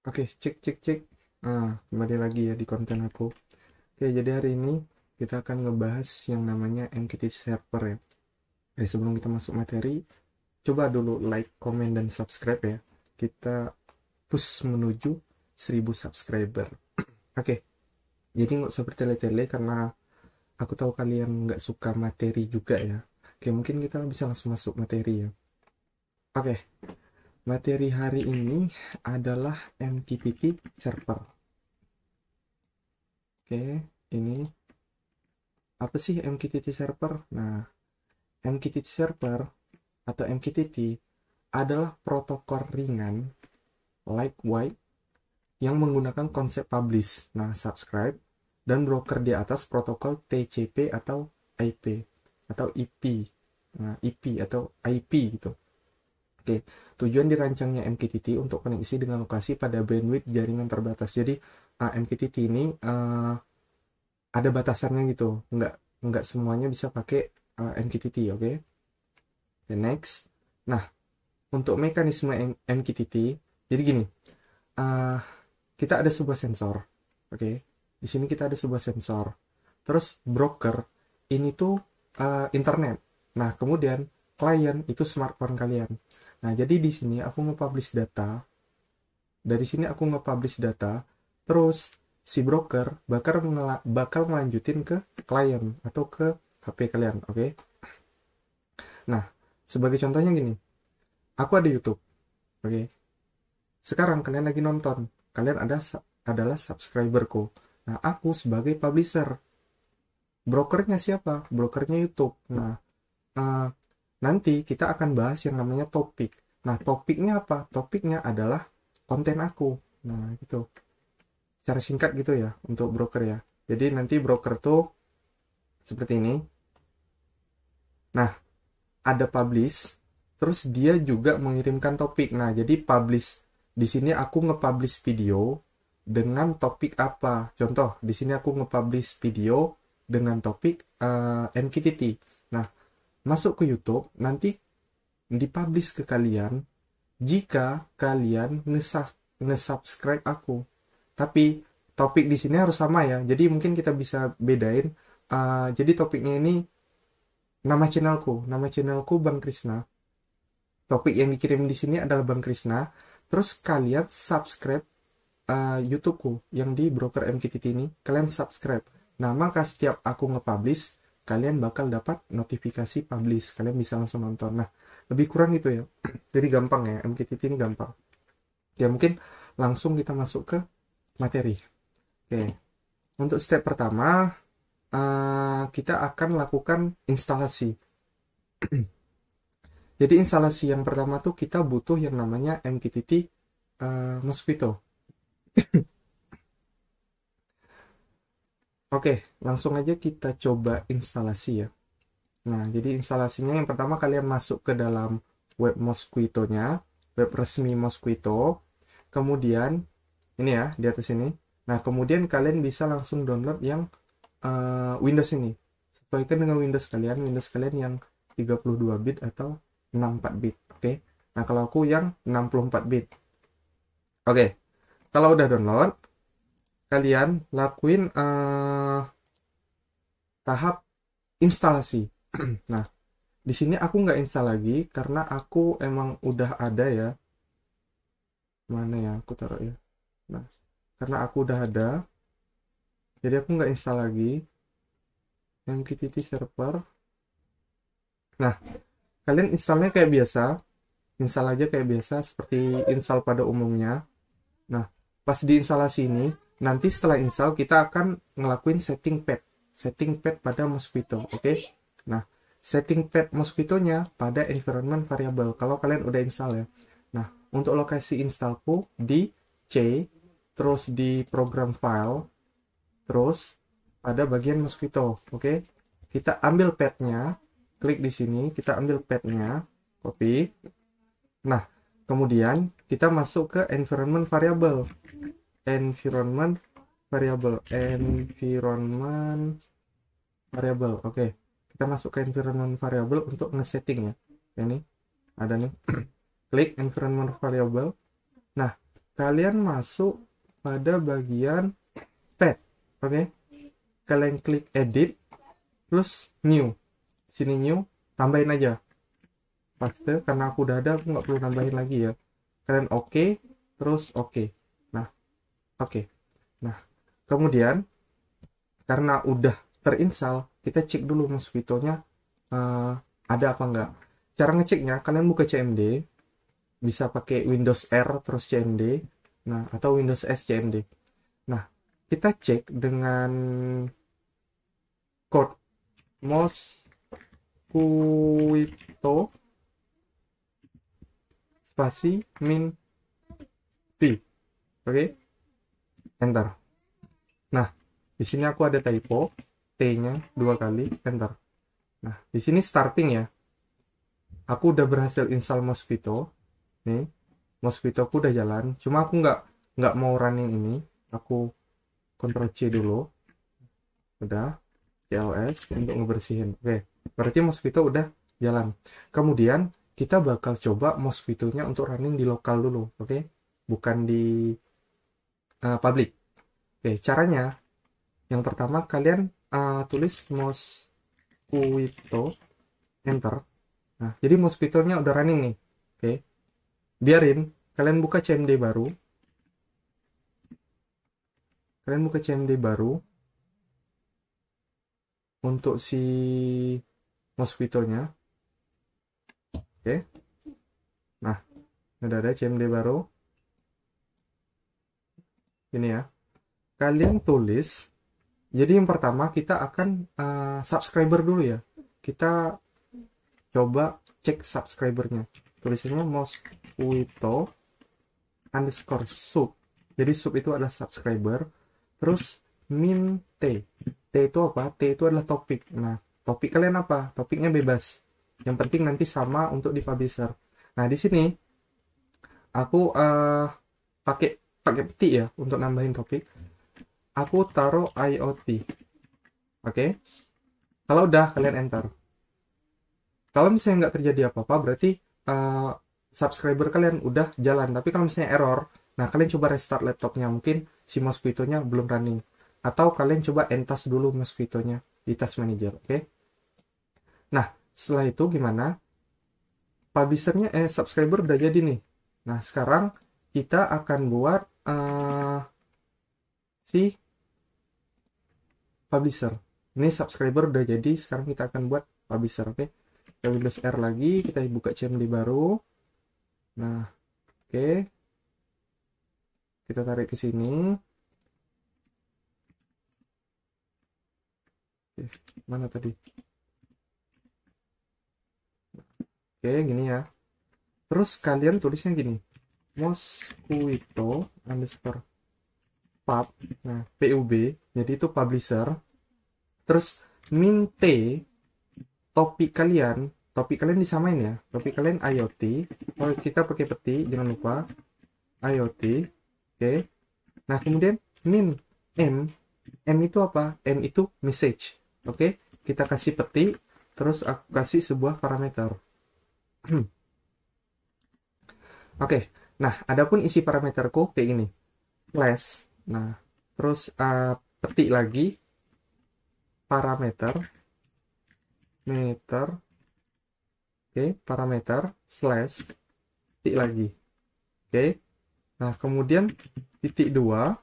Oke, cek cek cek. Kembali lagi ya di konten aku. Oke, jadi hari ini kita akan ngebahas yang namanya MQTT server ya. Sebelum kita masuk materi, coba dulu like, comment, dan subscribe ya. Kita push menuju 1000 subscriber. Oke, jadi nggak usah bertele-tele karena aku tahu kalian nggak suka materi juga ya. Oke, mungkin kita bisa langsung masuk materi ya. Oke, materi hari ini adalah MQTT server. Oke, ini apa sih MQTT server? Nah, MQTT server atau MQTT adalah protokol ringan lightweight yang menggunakan konsep publish, nah subscribe, dan broker di atas protokol TCP atau IP atau IP, nah IP atau IP gitu. Oke, tujuan dirancangnya MQTT untuk koneksi dengan lokasi pada bandwidth jaringan terbatas. Jadi MQTT ini ada batasannya gitu, nggak semuanya bisa pakai MQTT, oke? Okay? Next, nah untuk mekanisme MQTT, jadi gini, uh, kita ada sebuah sensor, oke? Okay? Di sini kita ada sebuah sensor, terus broker ini tuh internet, nah kemudian klien itu smartphone kalian. Nah jadi di sini aku nge-publish data, dari sini aku nge-publish data, terus si broker bakal melanjutin ke klien atau ke HP kalian, oke? Okay? Nah, sebagai contohnya gini, aku ada YouTube, oke? Okay? Sekarang kalian lagi nonton, kalian adalah subscriberku. Nah, aku sebagai publisher, brokernya siapa? Brokernya YouTube. Nah, uh, nanti kita akan bahas yang namanya topik. Nah, topiknya apa? Topiknya adalah konten aku. Nah, gitu. Secara singkat gitu ya untuk broker ya. Jadi nanti broker tuh seperti ini. Nah, ada publish, terus dia juga mengirimkan topik. Nah, jadi publish di sini aku nge-publish video dengan topik apa? Contoh, di sini aku nge-publish video dengan topik MQTT. Nah, masuk ke YouTube, nanti dipublish ke kalian jika kalian nge-subscribe aku. Tapi topik di sini harus sama ya. Jadi mungkin kita bisa bedain. Jadi topiknya ini nama channelku Bang Krisna. Topik yang dikirim di sini adalah Bang Krisna. Terus kalian subscribe YouTubeku yang di broker MQTT ini. Kalian subscribe. Nah, maka setiap aku nge-publish, kalian bakal dapat notifikasi publish. Kalian bisa langsung nonton. Nah, lebih kurang gitu ya. Jadi gampang ya. MQTT ini gampang. Ya, mungkin langsung kita masuk ke materi. Oke. Untuk step pertama, kita akan lakukan instalasi. Jadi instalasi yang pertama tuh kita butuh yang namanya MQTT Mosquito. Oke, langsung aja kita coba instalasi ya. Nah, jadi instalasinya yang pertama kalian masuk ke dalam web Mosquito-nya, web resmi Mosquito. Kemudian, ini ya, di atas ini. Nah, kemudian kalian bisa langsung download yang Windows ini. Sesuaikan dengan Windows kalian yang 32 bit atau 64 bit. Oke. Nah, kalau aku yang 64 bit. Oke. Kalau udah download, kalian lakuin tahap instalasi. Nah, di sini aku nggak install lagi karena aku emang udah ada ya. Mana ya aku taruh ya. Nah, karena aku udah ada, jadi aku nggak install lagi MQTT server. Nah, kalian installnya kayak biasa, install aja kayak biasa seperti install pada umumnya. Nah, pas di instalasi ini, nanti setelah install kita akan ngelakuin setting pad pada Mosquito, oke? Nah, setting pad Mosquito-nya pada environment variable kalau kalian udah install ya. Nah, untuk lokasi installku di C, terus di program file, terus pada bagian Mosquito, oke? Kita ambil padnya, klik di sini, kita ambil padnya, copy. Nah, kemudian kita masuk ke environment variable. Environment variable. Oke. Kita masuk ke environment variable untuk ngesetting ya. Ini ada nih. Klik environment variable. Nah, kalian masuk pada bagian pad. Oke. Kalian klik edit, terus new. Sini new, tambahin aja. Paste, karena aku udah ada, aku nggak perlu nambahin lagi ya. Kalian oke, terus oke. Nah, oke. Nah, kemudian karena udah terinstall, kita cek dulu Mosquito-nya ada apa enggak. Cara ngeceknya, kalian buka CMD, bisa pakai Windows R terus CMD, nah atau Windows S CMD. Nah, kita cek dengan code Mosquito spasi min p. Oke, enter. Nah, di sini aku ada typo, T-nya 2 kali, enter. Nah, di sini starting ya. Aku udah berhasil install Mosquito. Nih, Mosquito aku udah jalan. Cuma aku nggak mau running ini. Aku Ctrl C dulu. Udah, CLS untuk ngebersihin. Oke, berarti Mosquito udah jalan. Kemudian kita bakal coba Mosquito-nya untuk running di lokal dulu, oke? Bukan di public. Oke, caranya yang pertama kalian tulis Mosquito, enter. Nah, jadi Mosquito-nya udah running nih. Oke. Biarin kalian buka CMD baru. Kalian buka CMD baru untuk si Mosquito-nya. Oke. Nah, udah ada CMD baru. Ini ya. Kalian tulis. Jadi yang pertama kita akan subscriber dulu ya. Kita coba cek subscribernya. Tulisannya Mosquito underscore sub. Jadi sub itu adalah subscriber. Terus min T. T itu apa? T itu adalah topik. Nah, topik kalian apa? Topiknya bebas. Yang penting nanti sama untuk di publisher. Nah, di sini aku pakai peti ya untuk nambahin topik. Aku taruh IoT. Oke. Kalau udah kalian enter. Kalau misalnya nggak terjadi apa-apa, berarti subscriber kalian udah jalan. Tapi kalau misalnya error, nah kalian coba restart laptopnya. Mungkin si Mosquito-nya belum running. Atau kalian coba entas dulu Mosquito-nya di Task Manager. Oke. Nah, setelah itu gimana? Publisher-nya, subscriber udah jadi nih. Nah, sekarang kita akan buat si publisher. Ini subscriber udah jadi, sekarang kita akan buat publisher, oke? Kita Windows R lagi, kita buka CMD baru. Nah, oke. Kita tarik ke sini. Oke, mana tadi? Oke, gini ya. Terus kalian tulisnya gini. Mosquito underscore pub. Nah, PUB. Jadi itu publisher. Terus min T topik kalian disamain ya. Topik kalian IoT. Oh, kita pakai peti, jangan lupa. IoT. Oke. Nah, kemudian min M. M itu apa? M itu message. Oke. Kita kasih peti, terus aku kasih sebuah parameter. Oke. Nah, adapun isi parameterku kayak gini. Slash. Nah, terus peti lagi parameter meter. Oke, parameter slash titik lagi. Oke. Nah, kemudian titik 2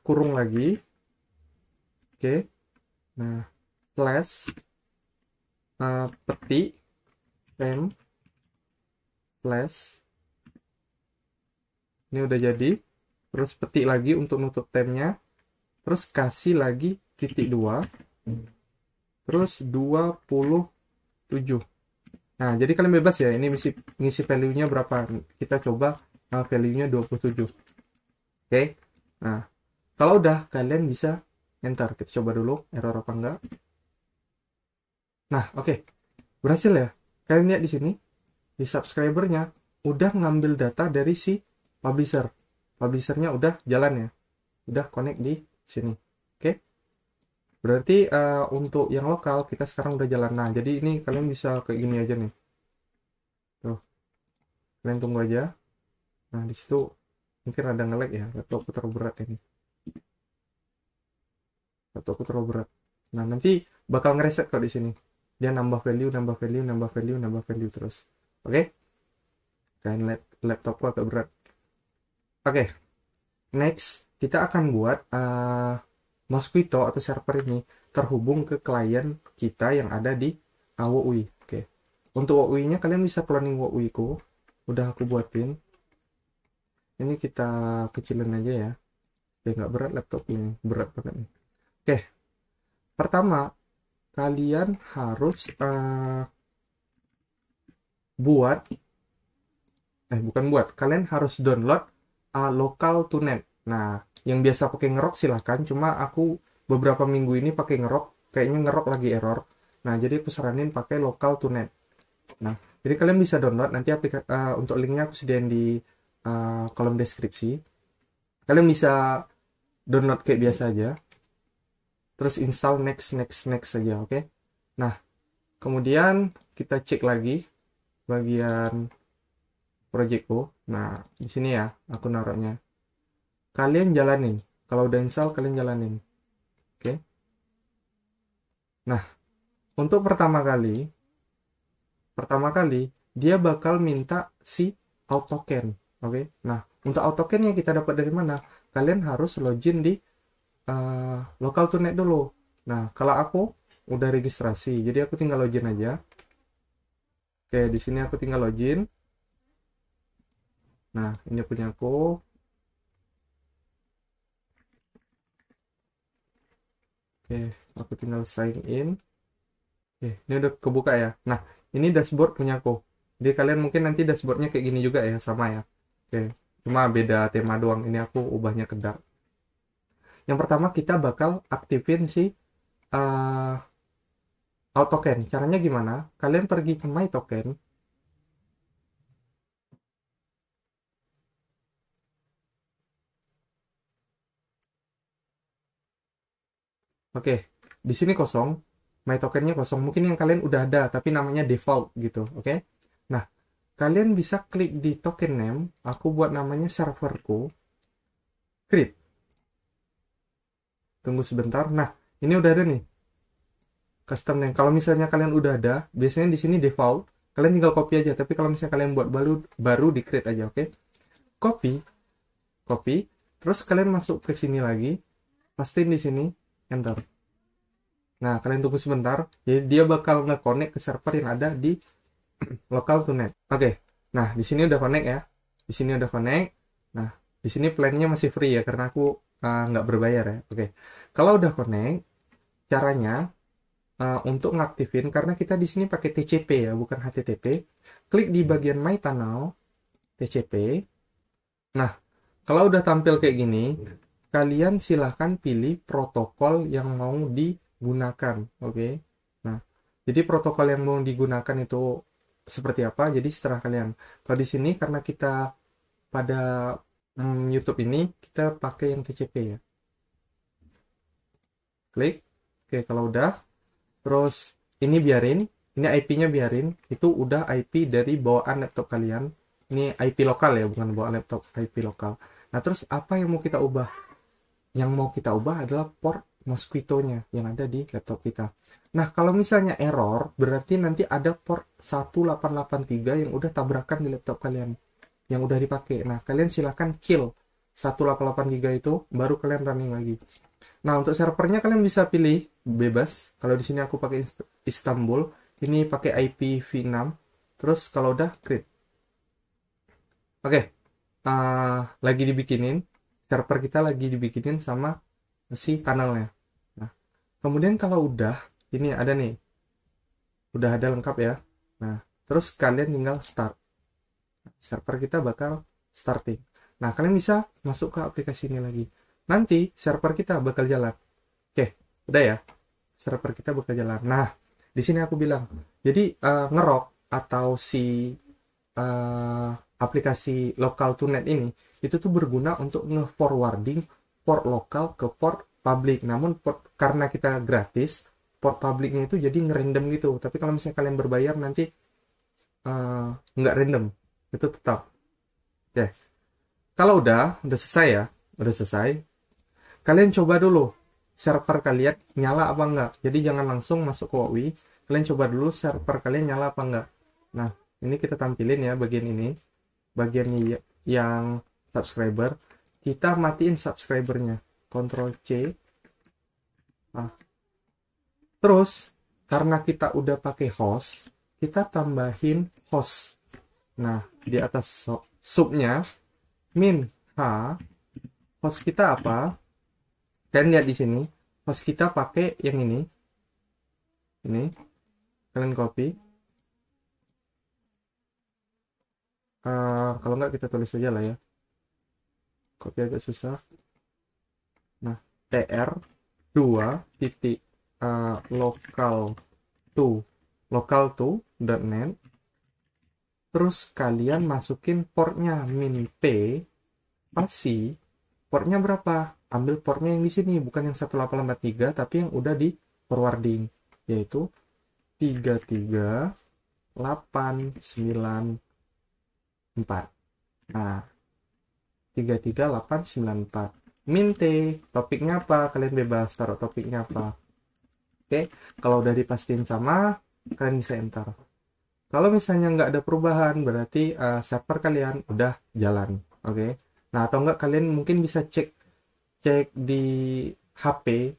kurung lagi. Oke. Nah, slash peti m slash. Ini udah jadi. Terus petik lagi untuk nutup temnya. Terus kasih lagi titik 2. Terus 27. Nah, jadi kalian bebas ya. Ini ngisi value-nya berapa. Kita coba value-nya 27. Oke. Nah, kalau udah kalian bisa enter. Kita coba dulu error apa enggak. Nah, oke. Berhasil ya. Kalian lihat di sini. Di subscribernya udah ngambil data dari si publisher. Publishernya udah jalan ya. Udah connect di sini. Oke. Berarti untuk yang lokal kita sekarang udah jalan. Nah, jadi ini kalian bisa kayak gini aja nih. Tuh. Kalian tunggu aja. Nah, di situ mungkin ada nge-lag ya, laptopku terlalu berat ini. Laptopku terlalu berat. Nah, nanti bakal ngereset kok di sini. Dia nambah value, nambah value, nambah value, nambah value terus. Oke? Dan laptopku agak berat. Oke, next kita akan buat Mosquito atau server ini terhubung ke klien kita yang ada di WUI. Oke. Untuk WUI-nya kalian bisa cloning WUI ku. Udah aku buatin. Ini kita kecilin aja ya. Biar nggak berat laptop ini. Berat banget nih. Oke. Pertama, kalian harus kalian harus download local tunet. Nah, yang biasa pakai ngerok silahkan, cuma aku beberapa minggu ini pakai ngerok, kayaknya ngerok lagi error. Nah, jadi aku saranin pakai local tunet. Nah, jadi kalian bisa download, nanti untuk linknya aku sediain di kolom deskripsi. Kalian bisa download kayak biasa aja, terus install next saja, oke? Nah, kemudian kita cek lagi bagian projectku. Nah, di sini ya aku naruhnya. Kalian jalanin. Kalau udah install, kalian jalanin. Oke. Nah, untuk pertama kali dia bakal minta si AutoCAN. Oke. Nah, untuk AutoCAN yang kita dapat dari mana? Kalian harus login di local tunet dulu. Nah, kalau aku udah registrasi, jadi aku tinggal login aja. Oke, di sini aku tinggal login. Nah, ini punya aku. Oke, aku tinggal sign in. Oke, ini udah kebuka ya. Nah, ini dashboard punya aku. Jadi kalian mungkin nanti dashboardnya kayak gini juga ya, sama ya. Oke, cuma beda tema doang. Ini aku ubahnya ke dark. Yang pertama kita bakal aktifin si AutoCAN. Caranya gimana? Kalian pergi ke My Token. Oke, di sini kosong. My tokennya kosong. Mungkin yang kalian udah ada, tapi namanya default gitu. Oke. Nah, kalian bisa klik di token name. Aku buat namanya serverku. Create. Tunggu sebentar. Nah, ini udah ada nih. Custom name. Kalau misalnya kalian udah ada, biasanya di sini default. Kalian tinggal copy aja. Tapi kalau misalnya kalian buat baru di create aja, oke? Copy. Copy. Terus kalian masuk ke sini lagi. Pastiin di sini. Enter. Nah, kalian tunggu sebentar. Jadi dia bakal nge-connect ke server yang ada di local tunet. Oke. Nah, di sini udah connect ya. Di sini udah connect. Nah, di sini plannya masih free ya karena aku nggak berbayar ya. Oke. Kalau udah connect, caranya untuk ngaktifin karena kita di sini pakai TCP ya, bukan HTTP. Klik di bagian My Tunnel TCP. Nah, kalau udah tampil kayak gini, kalian silahkan pilih protokol yang mau digunakan. Oke. Nah, jadi protokol yang mau digunakan itu seperti apa? Jadi setelah kalian. Kalau di sini karena kita pada YouTube ini kita pakai yang TCP ya. Klik. Oke, kalau udah, terus ini biarin, ini IP-nya biarin, itu udah IP dari bawaan laptop kalian. Ini IP lokal ya, bukan bawaan laptop, IP lokal. Nah, terus apa yang mau kita ubah? Yang mau kita ubah adalah port Mosquito-nya yang ada di laptop kita. Nah, kalau misalnya error, berarti nanti ada port 1883 yang udah tabrakan di laptop kalian, yang udah dipakai. Nah, kalian silahkan kill 1883 itu, baru kalian running lagi. Nah, untuk servernya kalian bisa pilih bebas. Kalau di sini aku pakai Istanbul, ini pakai IPv6. Terus kalau udah create. Oke, lagi dibikinin. Server kita lagi dibikinin sama si kanalnya. Nah, kemudian kalau udah, ini ada nih. Udah ada lengkap ya. Nah, terus kalian tinggal start. Server kita bakal starting. Nah, kalian bisa masuk ke aplikasi ini lagi. Nanti server kita bakal jalan. Oke, udah ya. Server kita bakal jalan. Nah, di sini aku bilang, jadi ngerok atau si aplikasi local tunet ini itu tuh berguna untuk nge-forwarding port lokal ke port public. Namun karena kita gratis, port publicnya itu jadi ngerandom gitu. Tapi kalau misalnya kalian berbayar nanti nggak random, itu tetap. Oke. Kalau udah selesai ya, udah selesai, kalian coba dulu server kalian nyala apa enggak. Jadi jangan langsung masuk ke WoW, kalian coba dulu server kalian nyala apa enggak. Nah, ini kita tampilin ya bagian ini, bagian yang subscriber. Kita matiin subscribernya, Ctrl C. Nah, terus karena kita udah pakai host, kita tambahin host. Nah, di atas subnya min h, host kita apa? Kalian lihat di sini, host kita pakai yang ini. Ini kalian copy. Kalau nggak kita tulis aja lah ya. Copy agak susah. Nah, tr2 titik local2.net. Terus kalian masukin portnya min p spasi. Portnya berapa? Ambil portnya yang di sini, bukan yang 1883 tapi yang udah di forwarding, yaitu 33894. Nah, 33894. Min T, topiknya apa? Kalian bebas taruh topiknya apa. Oke, kalau udah dipastiin sama, kalian bisa enter. Kalau misalnya nggak ada perubahan, berarti server kalian udah jalan. Oke. Nah, atau enggak kalian mungkin bisa cek di HP,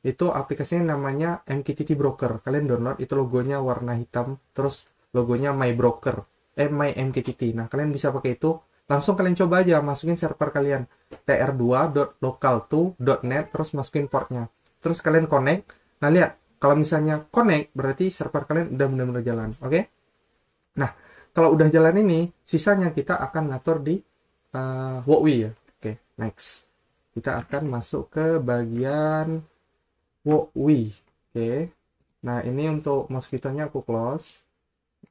itu aplikasinya namanya MQTT Broker. Kalian download, itu logonya warna hitam, terus logonya My Broker, My MQTT. Nah, kalian bisa pakai itu. Langsung kalian coba aja masukin server kalian tr2.local2.net, terus masukin portnya. Terus kalian connect. Nah, lihat, kalau misalnya connect, berarti server kalian udah benar-benar jalan. Oke? Nah, kalau udah jalan ini, sisanya kita akan ngatur di WoW ya. Oke, next. Kita akan masuk ke bagian WoW. Oke. Nah, ini untuk mosquito-nya aku close.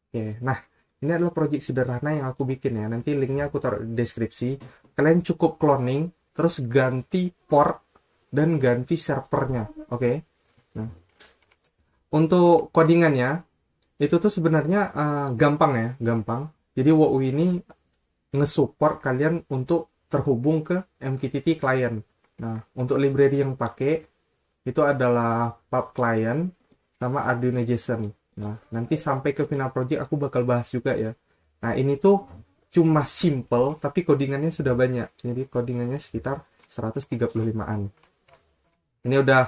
Oke, nah, ini adalah project sederhana yang aku bikin ya. Nanti linknya aku taruh di deskripsi. Kalian cukup cloning, terus ganti port, dan ganti servernya. Oke. Nah, untuk codingannya, itu tuh sebenarnya gampang ya, gampang. Jadi WoW ini nge-support kalian untuk terhubung ke MQTT client. Nah, untuk library yang pakai itu adalah pub client sama Arduino JSON. Nah, nanti sampai ke final project aku bakal bahas juga ya. Nah, ini tuh cuma simple tapi codingannya sudah banyak. Jadi codingannya sekitar 135-an. Ini udah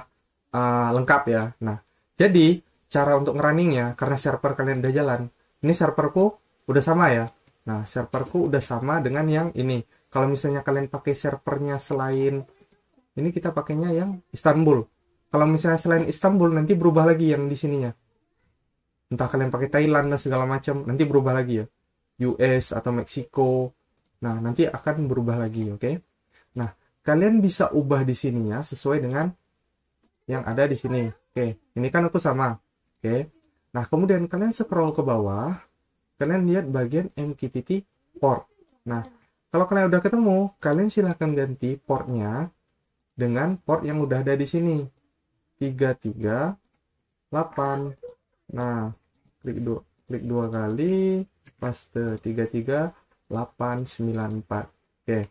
lengkap ya. Nah, jadi cara untuk ngerunningnya, karena server kalian udah jalan, ini serverku udah sama ya. Nah, serverku udah sama dengan yang ini. Kalau misalnya kalian pakai servernya selain ini, kita pakainya yang Istanbul. Kalau misalnya selain Istanbul, nanti berubah lagi yang di sininya. Entah kalian pakai Thailand dan segala macam, nanti berubah lagi ya. US atau Meksiko. Nah, nanti akan berubah lagi, oke? Nah, kalian bisa ubah di sininya sesuai dengan yang ada di sini. Oke, ini kan aku sama. Oke. Nah, kemudian kalian scroll ke bawah, kalian lihat bagian MQTT port. Nah, kalau kalian udah ketemu, kalian silahkan ganti portnya dengan port yang udah ada di sini. 338. Nah, klik dua kali, paste 33894. Oke.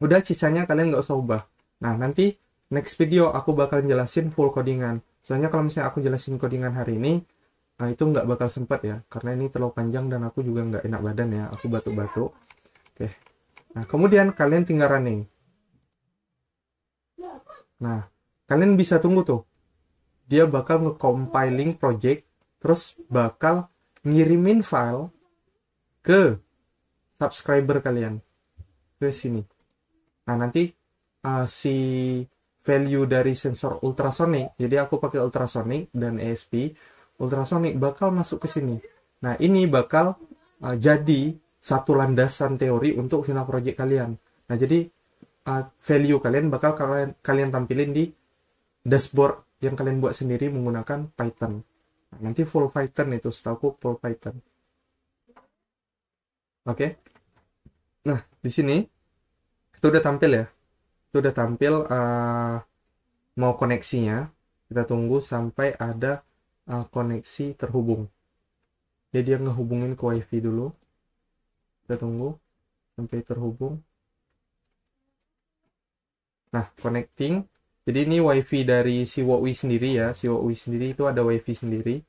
Udah, sisanya kalian nggak usah ubah. Nah, nanti next video aku bakal jelasin full codingan. Soalnya kalau misalnya aku jelasin codingan hari ini, nah itu nggak bakal sempet ya, karena ini terlalu panjang dan aku juga nggak enak badan ya, aku batuk-batuk. Oke. Nah, kemudian kalian tinggal running. Nah, kalian bisa tunggu tuh. Dia bakal nge-compiling project, terus bakal ngirimin file ke subscriber kalian ke sini. Nah, nanti si value dari sensor ultrasonic, jadi aku pakai ultrasonic dan ESP, ultrasonic bakal masuk ke sini. Nah, ini bakal jadi satu landasan teori untuk final project kalian. Nah, jadi value kalian bakal kalian tampilin di dashboard yang kalian buat sendiri menggunakan Python. Nah, nanti full Python itu, setahu full Python. Oke. Nah, di sini itu udah tampil ya. Itu udah tampil mau koneksinya. Kita tunggu sampai ada koneksi terhubung. Jadi dia ngehubungin ke WiFi dulu. Kita tunggu sampai terhubung. Nah, connecting. Jadi ini WiFi dari si WOWI sendiri ya. Si WOWI sendiri itu ada WiFi sendiri.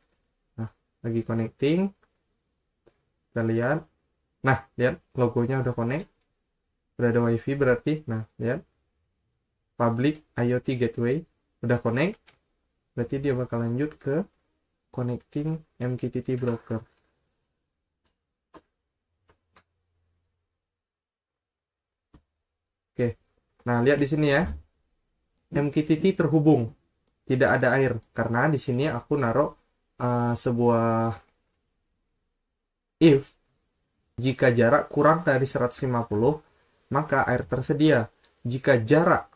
Nah, lagi connecting. Kita lihat. Nah, lihat logonya udah connect. Udah ada WiFi berarti. Nah, lihat. Public IoT Gateway udah connect. Berarti dia bakal lanjut ke connecting MQTT broker. Oke. Nah, lihat di sini ya. MQTT terhubung. Tidak ada air karena di sini aku naruh sebuah if jika jarak kurang dari 150 maka air tersedia. Jika jarak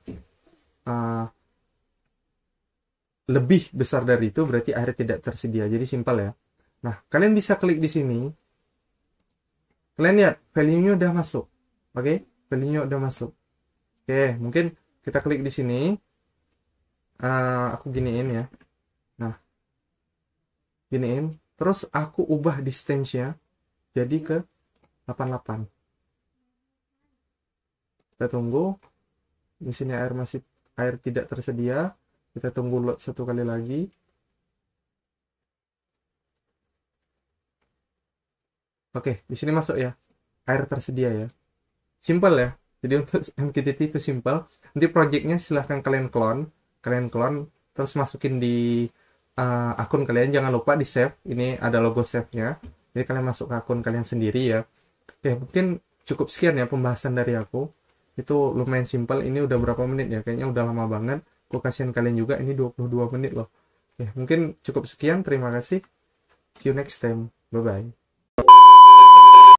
lebih besar dari itu berarti air tidak tersedia. Jadi simpel ya. Nah, kalian bisa klik di sini. Kalian lihat value-nya udah masuk. Oke, value-nya udah masuk. Oke, mungkin kita klik di sini. Aku giniin ya. Nah, giniin. Terus aku ubah distance-nya jadi ke 88. Kita tunggu. Di sini air tidak tersedia. Kita tunggu load satu kali lagi. Oke, di sini masuk ya. Air tersedia ya. Simple ya. Jadi untuk MQTT itu simple. Nanti projectnya silahkan kalian clone, terus masukin di akun kalian. Jangan lupa di save. Ini ada logo save-nya. Jadi kalian masuk ke akun kalian sendiri ya. Oke, mungkin cukup sekian ya pembahasan dari aku. Itu lumayan simple. Ini udah berapa menit ya? Kayaknya udah lama banget. Aku kasihan kalian juga. Ini 22 menit loh. Oke, mungkin cukup sekian. Terima kasih. See you next time. Bye-bye.